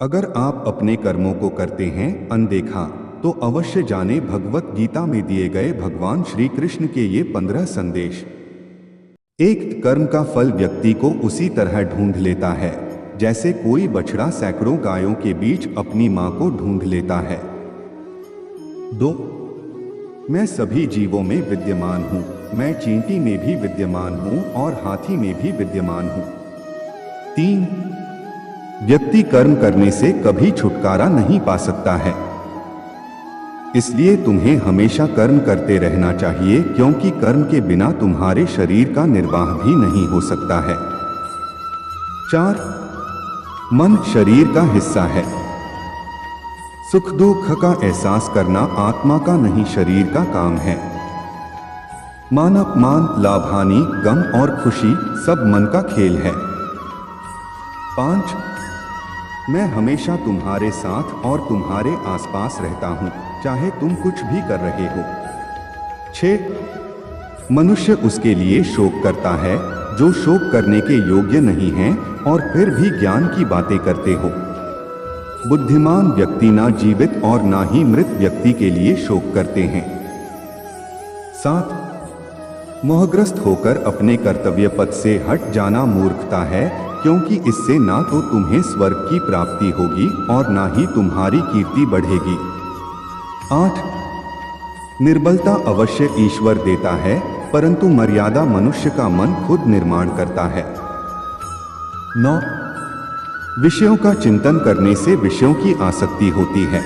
अगर आप अपने कर्मों को करते हैं अनदेखा, तो अवश्य जाने भगवत गीता में दिए गए भगवान श्री कृष्ण के ये 15 संदेश। एक, कर्म का फल व्यक्ति को उसी तरह ढूंढ लेता है जैसे कोई बछड़ा सैकड़ों गायों के बीच अपनी मां को ढूंढ लेता है। 2, मैं सभी जीवों में विद्यमान हूं, मैं चींटी में भी विद्यमान हूं और हाथी में भी विद्यमान हूं। 3, व्यक्ति कर्म करने से कभी छुटकारा नहीं पा सकता है, इसलिए तुम्हें हमेशा कर्म करते रहना चाहिए, क्योंकि कर्म के बिना तुम्हारे शरीर का निर्वाह भी नहीं हो सकता है। 4, मन शरीर का हिस्सा है। सुख दुख का एहसास करना आत्मा का नहीं शरीर का काम है। मान अपमान, लाभ हानि, गम और खुशी सब मन का खेल है। 5, मैं हमेशा तुम्हारे साथ और तुम्हारे आसपास रहता हूं, चाहे तुम कुछ भी कर रहे हो। 6, मनुष्य उसके लिए शोक करता है जो शोक करने के योग्य नहीं है और फिर भी ज्ञान की बातें करते हो। बुद्धिमान व्यक्ति ना जीवित और ना ही मृत व्यक्ति के लिए शोक करते हैं। 7, मोहग्रस्त होकर अपने कर्तव्य पथ से हट जाना मूर्खता है, क्योंकि इससे ना तो तुम्हें स्वर्ग की प्राप्ति होगी और ना ही तुम्हारी कीर्ति बढ़ेगी। 8, निर्बलता अवश्य ईश्वर देता है, परंतु मर्यादा मनुष्य का मन खुद निर्माण करता है। 9, विषयों का चिंतन करने से विषयों की आसक्ति होती है।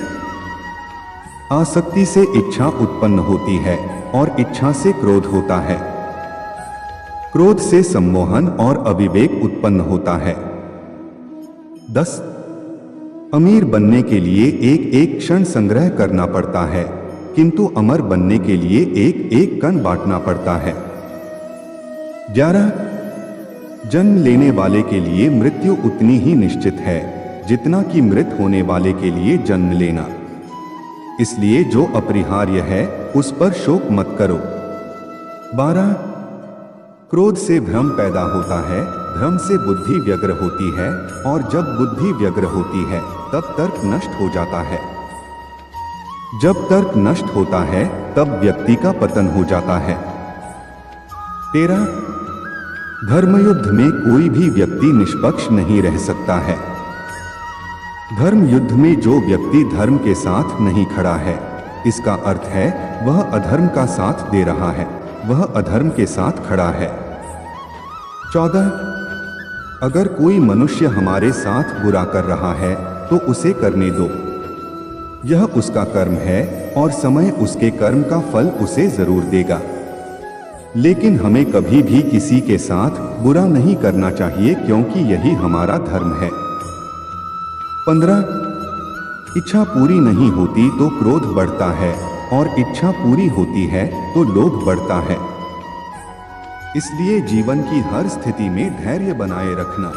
आसक्ति से इच्छा उत्पन्न होती है और इच्छा से क्रोध होता है। क्रोध से सम्मोहन और अविवेक उत्पन्न होता है। 10, अमीर बनने के लिए एक एक क्षण संग्रह करना पड़ता है, किंतु अमर बनने के लिए एक एक कण बांटना पड़ता है। 11, जन्म लेने वाले के लिए मृत्यु उतनी ही निश्चित है जितना कि मृत होने वाले के लिए जन्म लेना, इसलिए जो अपरिहार्य है उस पर शोक मत करो। 12, क्रोध से भ्रम पैदा होता है, भ्रम से बुद्धि व्यग्र होती है और जब बुद्धि व्यग्र होती है तब तर्क नष्ट हो जाता है। जब तर्क नष्ट होता है तब व्यक्ति का पतन हो जाता है। 13, धर्मयुद्ध में कोई भी व्यक्ति निष्पक्ष नहीं रह सकता है। धर्म युद्ध में जो व्यक्ति धर्म के साथ नहीं खड़ा है, इसका अर्थ है वह अधर्म का साथ दे रहा है, वह अधर्म के साथ खड़ा है। 14, अगर कोई मनुष्य हमारे साथ बुरा कर रहा है तो उसे करने दो, यह उसका कर्म है और समय उसके कर्म का फल उसे जरूर देगा, लेकिन हमें कभी भी किसी के साथ बुरा नहीं करना चाहिए, क्योंकि यही हमारा धर्म है। 15, इच्छा पूरी नहीं होती तो क्रोध बढ़ता है और इच्छा पूरी होती है तो लोभ बढ़ता है, इसलिए जीवन की हर स्थिति में धैर्य बनाए रखना।